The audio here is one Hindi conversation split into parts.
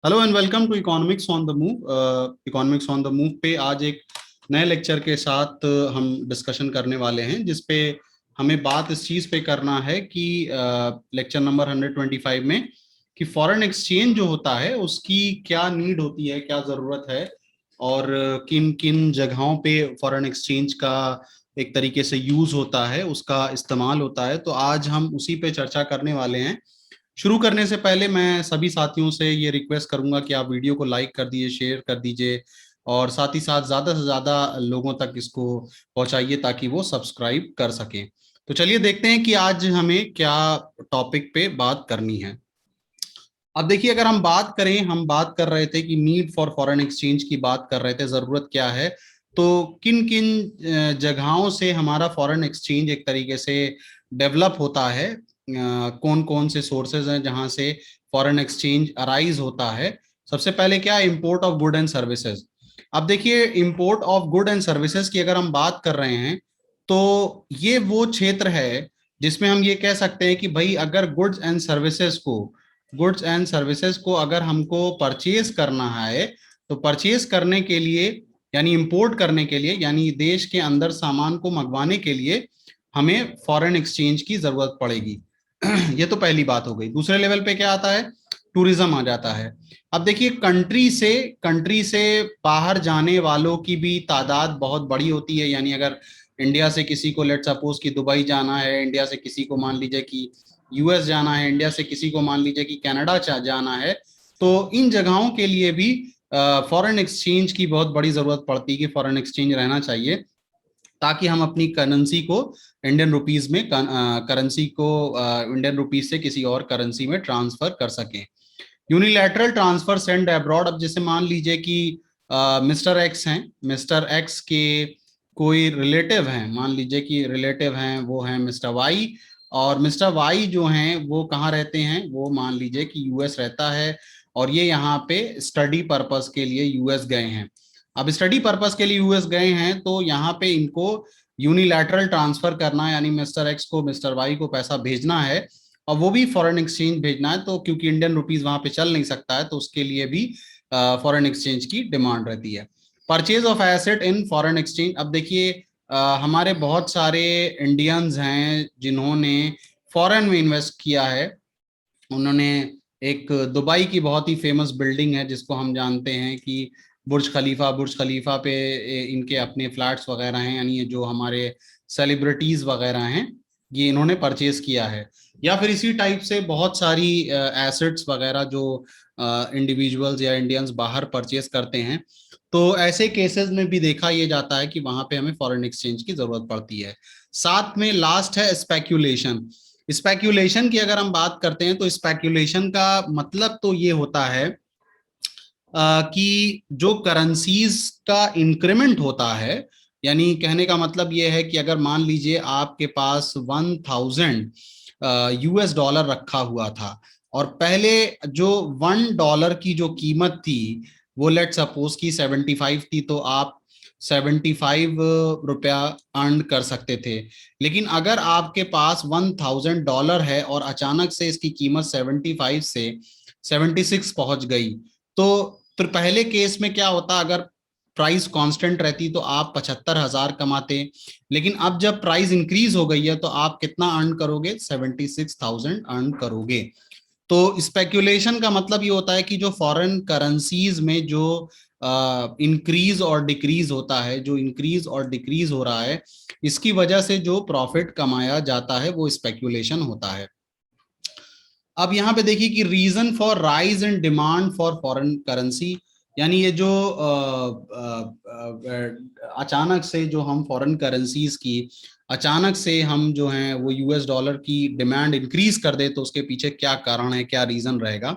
Hello and welcome to economics on the move. Economics on the move पे आज एक नए लेक्चर के साथ हम डिस्कशन करने वाले हैं, जिस पे हमें बात इस चीज़ पे करना है कि लेक्चर नंबर 125 में कि फॉरेन एक्सचेंज जो होता है उसकी क्या नीड होती है, क्या ज़रूरत है और किन किन जगहों पे फॉरेन एक्सचेंज का एक तरीके से यूज़ होता है, उसका इस्तेमाल होता है। तो आज हम उसी पे चर्चा करने वाले हैं। शुरू करने से पहले मैं सभी साथियों से ये रिक्वेस्ट करूंगा कि आप वीडियो को लाइक कर दीजिए, शेयर कर दीजिए और साथ ही साथ ज्यादा से ज्यादा लोगों तक इसको पहुंचाइए ताकि वो सब्सक्राइब कर सकें। तो चलिए देखते हैं कि आज हमें क्या टॉपिक पे बात करनी है। अब देखिए, अगर हम बात कर रहे थे कि नीड फॉर फॉरेन एक्सचेंज की बात कर रहे थे, जरूरत क्या है। तो किन किन जगहों से हमारा फॉरेन एक्सचेंज एक तरीके से डेवलप होता है, कौन कौन से सोर्सेज हैं जहां से फॉरेन एक्सचेंज अराइज होता है। सबसे पहले क्या, import of good and services. अब देखिए, import of good and services की अगर हम बात कर रहे हैं तो ये वो क्षेत्र है जिसमें हम ये कह सकते हैं कि भाई, अगर गुड्स एंड सर्विसेज को अगर हमको परचेज करना है तो परचेज करने के लिए यानी इंपोर्ट करने के लिए यानी देश के अंदर सामान को मंगवाने के लिए हमें फॉरेन एक्सचेंज की जरूरत पड़ेगी। ये तो पहली बात हो गई। दूसरे लेवल पे क्या आता है, टूरिज्म आ जाता है। अब देखिए, कंट्री से बाहर जाने वालों की भी तादाद बहुत बड़ी होती है। यानी अगर इंडिया से किसी को, लेट सपोज कि दुबई जाना है, इंडिया से किसी को मान लीजिए कि यूएस जाना है, इंडिया से किसी को मान लीजिए कि कनाडा जाना है, तो इन जगहों के लिए भी फॉरेन एक्सचेंज की बहुत बड़ी जरूरत पड़ती है कि फॉरेन एक्सचेंज रहना चाहिए ताकि हम अपनी करेंसी को इंडियन रुपीज में करेंसी को इंडियन रुपीज से किसी और करेंसी में ट्रांसफर कर सकें। Unilateral transfer send abroad. अब जैसे मान लीजिए कि मिस्टर एक्स हैं, मिस्टर एक्स के कोई रिलेटिव हैं, मान लीजिए कि रिलेटिव हैं, वो हैं मिस्टर वाई। और मिस्टर वाई जो हैं वो कहाँ रहते हैं, वो मान लीजिए कि यूएस रहता है और ये यहाँ पे स्टडी पर्पस के लिए यूएस गए हैं। अब स्टडी पर्पस के लिए यूएस गए हैं तो यहाँ पे इनको यूनिलैटरल ट्रांसफर करना है, यानी मिस्टर एक्स को मिस्टर वाई को पैसा भेजना है और वो भी फॉरेन एक्सचेंज भेजना है। तो क्योंकि इंडियन रुपीज वहां पे चल नहीं सकता है तो उसके लिए भी फॉरेन एक्सचेंज की डिमांड रहती है। Purchase of asset in foreign exchange. अब देखिए, हमारे बहुत सारे इंडियंस हैं जिन्होंने फॉरेन में इन्वेस्ट किया है। उन्होंने एक दुबई की बहुत ही फेमस बिल्डिंग है जिसको हम जानते हैं कि बुर्ज खलीफा पे इनके अपने फ्लैट्स वगैरह हैं, यानी ये जो हमारे सेलिब्रिटीज वगैरह हैं ये इन्होंने परचेज किया है। या फिर इसी टाइप से बहुत सारी एसेट्स वगैरह जो इंडिविजुअल्स या इंडियंस बाहर परचेज करते हैं। तो ऐसे केसेस में भी देखा ये जाता है कि वहां पे हमें फॉरेन एक्सचेंज की जरूरत पड़ती है। साथ में लास्ट है स्पेक्यूलेशन। स्पेक्यूलेशन की अगर हम बात करते हैं तो स्पेक्यूलेशन का मतलब तो ये होता है कि जो करेंसीज का इंक्रीमेंट होता है, यानी कहने का मतलब ये है कि अगर मान लीजिए आपके पास 1000 यूएस डॉलर रखा हुआ था और पहले जो $1 की जो कीमत थी वो लेट सपोज की 75 थी, तो आप 75 रुपया अर्न कर सकते थे। लेकिन अगर आपके पास $1000 है और अचानक से इसकी कीमत 75 से 76 पहुंच गई, तो फिर पहले केस में क्या होता, अगर प्राइस कांस्टेंट रहती तो आप 75,000 कमाते। लेकिन अब जब प्राइस इंक्रीज हो गई है तो आप कितना अर्न करोगे, 76,000 अर्न करोगे। तो स्पेक्यूलेशन का मतलब ये होता है कि जो फॉरेन करेंसीज में जो इंक्रीज और डिक्रीज होता है, जो इंक्रीज और डिक्रीज हो रहा है, इसकी वजह से जो प्रॉफिट कमाया जाता है वो स्पेक्यूलेशन होता है। अब यहाँ पे देखिए कि reason for rise in demand for foreign currency, यानी ये जो अचानक से जो हम फॉरेन करेंसीज की अचानक से हम जो हैं वो यूएस डॉलर की डिमांड इंक्रीज कर दे तो उसके पीछे क्या कारण है, क्या रीजन रहेगा।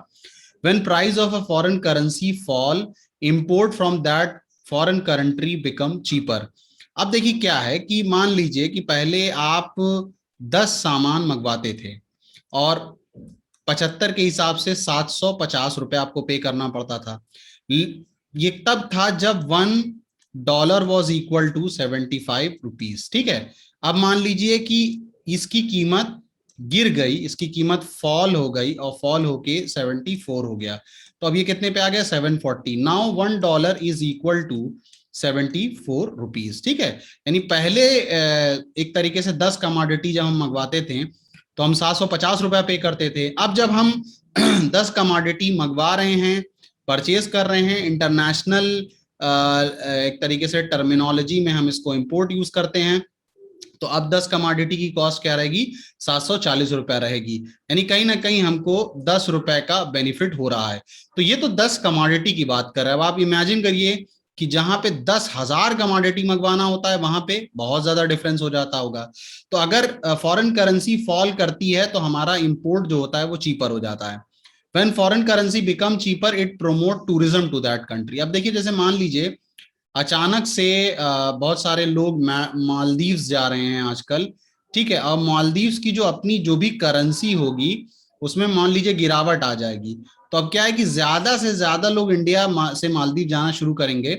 When price of a foreign currency fall, import from that foreign country become cheaper. अब देखिए क्या है कि मान लीजिए कि पहले आप 10 सामान मंगवाते थे और 75 के हिसाब से 750 रुपए आपको पे करना पड़ता था। ये तब था जब $1 वॉज इक्वल टू 75 रुपीज, ठीक है। अब मान लीजिए कि इसकी कीमत गिर गई, इसकी कीमत फॉल हो गई और फॉल होके 74 हो गया। तो अब ये कितने पे आ गया 740। Now $1 is equal to 74 rupees. ठीक है, यानी पहले एक तरीके से 10 कमोडिटी जब हम मंगवाते थे तो हम 750 रुपया पे करते थे। अब जब हम 10 कमोडिटी मंगवा रहे हैं, परचेज कर रहे हैं, इंटरनेशनल एक तरीके से टर्मिनोलॉजी में हम इसको इंपोर्ट यूज करते हैं, तो अब 10 कमोडिटी की कॉस्ट क्या रहेगी, 740 रुपया रहेगी। यानी कहीं ना कहीं हमको 10 रुपए का बेनिफिट हो रहा है। तो ये तो 10 कमोडिटी की बात कर रहे हैं। अब आप इमेजिन करिए कि जहां पे 10,000 कमोडिटी मंगवाना होता है वहां पे बहुत ज्यादा डिफरेंस हो जाता होगा। तो अगर फॉरेन करेंसी फॉल करती है तो हमारा इंपोर्ट जो होता है वो चीपर हो जाता है। When foreign currency become cheaper, it promote tourism to that country। अब देखिए जैसे मान लीजिए अचानक से बहुत सारे लोग मालदीव्स जा रहे हैं आजकल। ठीक है, अब मालदीव्स की जो अपनी जो भी करेंसी होगी उसमें मान लीजिए गिरावट आ जाएगी, तो अब क्या है कि ज्यादा से ज्यादा लोग इंडिया से मालदीव जाना शुरू करेंगे,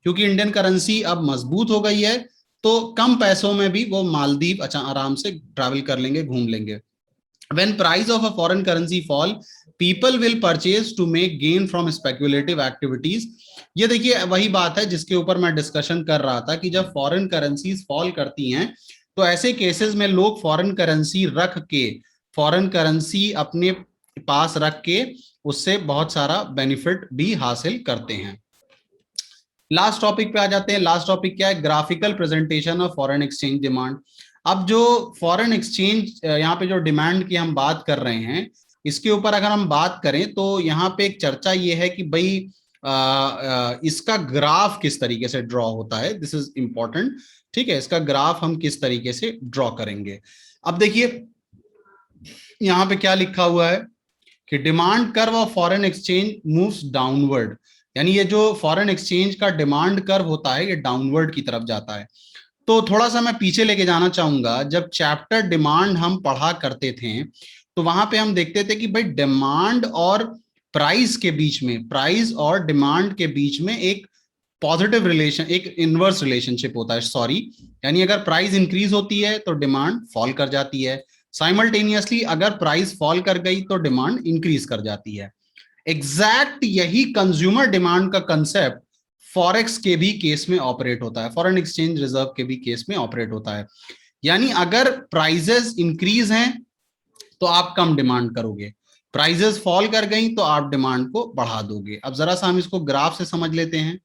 क्योंकि इंडियन करेंसी अब मजबूत हो गई है। तो कम पैसों में भी वो मालदीव अच्छा आराम से ट्रैवल कर लेंगे, घूम लेंगे। When price of a foreign currency fall, people will purchase to make gain from speculative activities। ये देखिए वही बात है जिसके ऊपर मैं डिस्कशन कर रहा था कि जब फॉरेन करेंसीज फॉल करती हैं तो ऐसे केसेस में लोग फॉरेन करेंसी रख के, फॉरेन करेंसी अपने पास रख के उससे बहुत सारा बेनिफिट भी हासिल करते हैं। लास्ट टॉपिक पे आ जाते हैं। लास्ट टॉपिक क्या है, graphical presentation of foreign exchange demand. अब जो फॉरेन एक्सचेंज यहाँ पे जो डिमांड की हम बात कर रहे हैं, इसके ऊपर अगर हम बात करें तो यहाँ पे एक चर्चा ये है कि भाई इसका ग्राफ किस तरीके से ड्रॉ होता है। This is important. ठीक है, इसका ग्राफ हम किस तरीके से ड्रॉ करेंगे। अब देखिए यहाँ पे क्या लिखा हुआ है कि demand curve of foreign exchange moves downward. यानी ये जो फॉरेन एक्सचेंज का डिमांड कर्व होता है ये डाउनवर्ड की तरफ जाता है। तो थोड़ा सा मैं पीछे लेके जाना चाहूंगा। जब चैप्टर डिमांड हम पढ़ा करते थे तो वहां पे हम देखते थे कि भाई डिमांड और प्राइस के बीच में, प्राइस और डिमांड के बीच में एक पॉजिटिव रिलेशन, एक इनवर्स रिलेशनशिप होता है। सॉरी, यानी अगर प्राइस इंक्रीज होती है तो डिमांड फॉल कर जाती है, साइमल्टेनियसली अगर प्राइस फॉल कर गई तो डिमांड इंक्रीज कर जाती है। एग्जैक्ट यही कंज्यूमर डिमांड का कंसेप्ट फॉरेक्स के भी केस में ऑपरेट होता है, फॉरेन एक्सचेंज रिजर्व के भी केस में ऑपरेट होता है। यानी अगर प्राइजेस इंक्रीज हैं तो आप कम डिमांड करोगे, प्राइजेस फॉल कर गई तो आप डिमांड को बढ़ा दोगे। अब जरा सा हम इसको ग्राफ से समझ लेते हैं।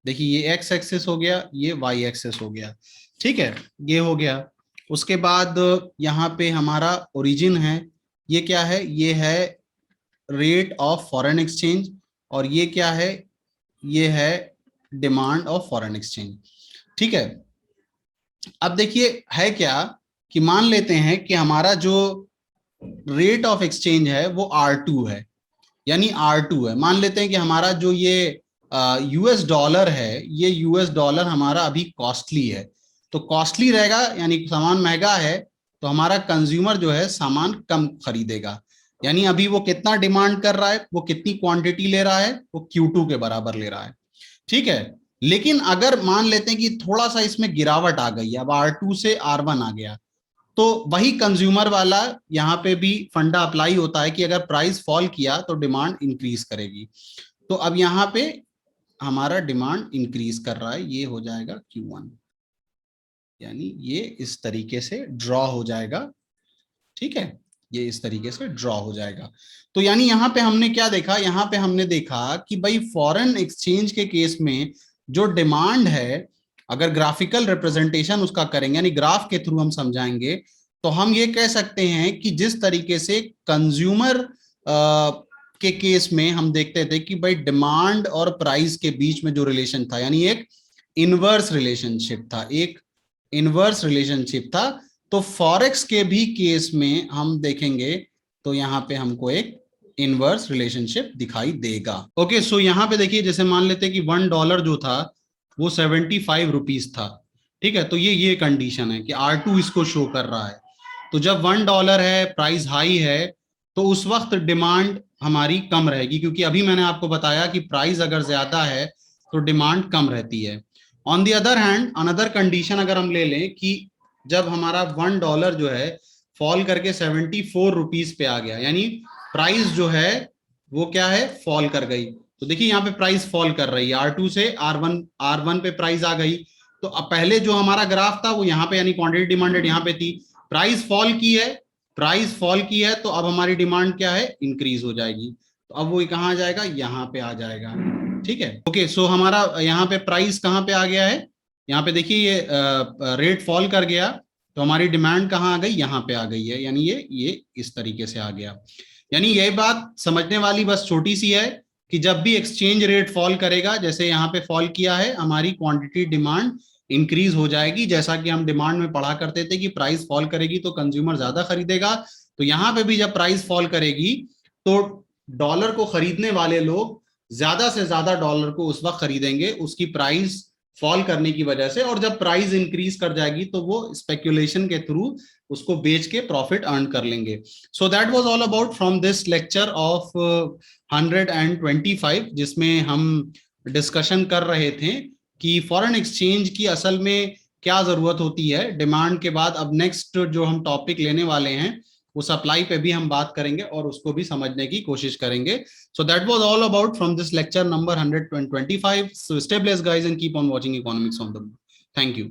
देखिए ये एक्स एक्सेस हो गया, ये वाई एक्सेस हो गया। ठीक है, ये हो गया। उसके बाद यहाँ पे हमारा ओरिजिन है, ये क्या है, ये है रेट ऑफ फॉरेन एक्सचेंज, और ये क्या है, ये है डिमांड ऑफ फॉरेन एक्सचेंज। ठीक है, अब देखिए है क्या कि मान लेते हैं कि हमारा जो रेट ऑफ एक्सचेंज है वो R2 है, यानी R2 है। मान लेते हैं कि हमारा जो ये यूएस डॉलर है, ये यूएस डॉलर हमारा अभी कॉस्टली है। तो कॉस्टली रहेगा यानी सामान महंगा है, तो हमारा कंज्यूमर जो है सामान कम खरीदेगा। यानी अभी वो कितना डिमांड कर रहा है, वो कितनी क्वांटिटी ले रहा है, वो Q2 के बराबर ले रहा है। ठीक है, लेकिन अगर मान लेते हैं कि थोड़ा सा इसमें गिरावट आ गई, अब R2 से R1 आ गया, तो वही कंज्यूमर वाला यहाँ पे भी फंडा अप्लाई होता है कि अगर प्राइस फॉल किया तो डिमांड इंक्रीज करेगी। तो अब यहाँ पे हमारा डिमांड इंक्रीज कर रहा है, ये हो जाएगा Q1, यानी ये इस तरीके से ड्रॉ हो जाएगा। ठीक है, ये इस तरीके से ड्रॉ हो जाएगा। तो यानी यहाँ पे हमने क्या देखा, यहाँ पे हमने देखा कि भाई फॉरेन एक्सचेंज के केस में जो डिमांड है, अगर ग्राफिकल रिप्रेजेंटेशन उसका करेंगे यानी ग्राफ के थ्रू हम समझाएंगे, तो हम ये कह सकते हैं कि जिस तरीके से कंज्यूमर के केस में हम देखते थे कि भाई डिमांड और प्राइस के बीच में जो रिलेशन था, यानी एक इनवर्स रिलेशनशिप था, एक इनवर्स रिलेशनशिप था। तो फॉरेक्स के भी केस में हम देखेंगे तो यहाँ पे हमको एक इनवर्स रिलेशनशिप दिखाई देगा। ओके, सो यहाँ पे देखिए जैसे मान लेते हैं कि $1 जो था वो 75 रुपीज था। ठीक है, तो ये कंडीशन है कि R2 इसको शो कर रहा है। तो जब $1 है, प्राइस हाई है, तो उस वक्त डिमांड हमारी कम रहेगी, क्योंकि अभी मैंने आपको बताया कि प्राइस अगर ज्यादा है तो डिमांड कम रहती है। On the other hand, another condition अगर हम ले लें कि जब हमारा $1 जो है फॉल करके 74 रुपीज पे आ गया, यानी प्राइस जो है वो क्या है, फॉल कर गई। तो देखिए यहाँ पे प्राइस फॉल कर रही है, R2 से R1 पे प्राइस आ गई। तो अब पहले जो हमारा ग्राफ था वो यहाँ पे यानी क्वांटिटी डिमांडेड यहाँ पे थी, प्राइस फॉल की है, प्राइस फॉल की है, तो अब हमारी डिमांड क्या है, इंक्रीज हो जाएगी। तो अब वो कहाँ आ जाएगा, यहाँ पे आ जाएगा। ठीक है, ओके। सो हमारा यहाँ पे प्राइस कहाँ पे आ गया है, यहाँ पे देखिए ये रेट फॉल कर गया, तो हमारी डिमांड कहाँ आ गई, यहाँ पे आ गई है, यानी ये इस तरीके से आ गया। यानी यह बात समझने वाली बस छोटी सी है कि जब भी एक्सचेंज रेट फॉल करेगा, जैसे यहाँ पे फॉल किया है, हमारी क्वांटिटी डिमांड इंक्रीज हो जाएगी। जैसा कि हम डिमांड में पढ़ा करते थे कि प्राइस फॉल करेगी तो कंज्यूमर ज्यादा खरीदेगा, तो यहाँ पे भी जब प्राइस फॉल करेगी तो डॉलर को खरीदने वाले लोग ज्यादा से ज्यादा डॉलर को उस वक्त खरीदेंगे उसकी प्राइस फॉल करने की वजह से, और जब प्राइस इंक्रीज कर जाएगी तो वो स्पेक्यूलेशन के थ्रू उसको बेच के प्रॉफिट अर्न कर लेंगे। So that was all about from this lecture of 125, जिसमें हम डिस्कशन कर रहे थे कि फॉरेन एक्सचेंज की असल में क्या जरूरत होती है डिमांड के बाद। अब नेक्स्ट जो हम टॉपिक लेने वाले हैं वो सप्लाई पे भी हम बात करेंगे और उसको भी समझने की कोशिश करेंगे। So that was all about from this lecture number 125. So stay blessed guys and keep on watching Economics on the Move. Thank you.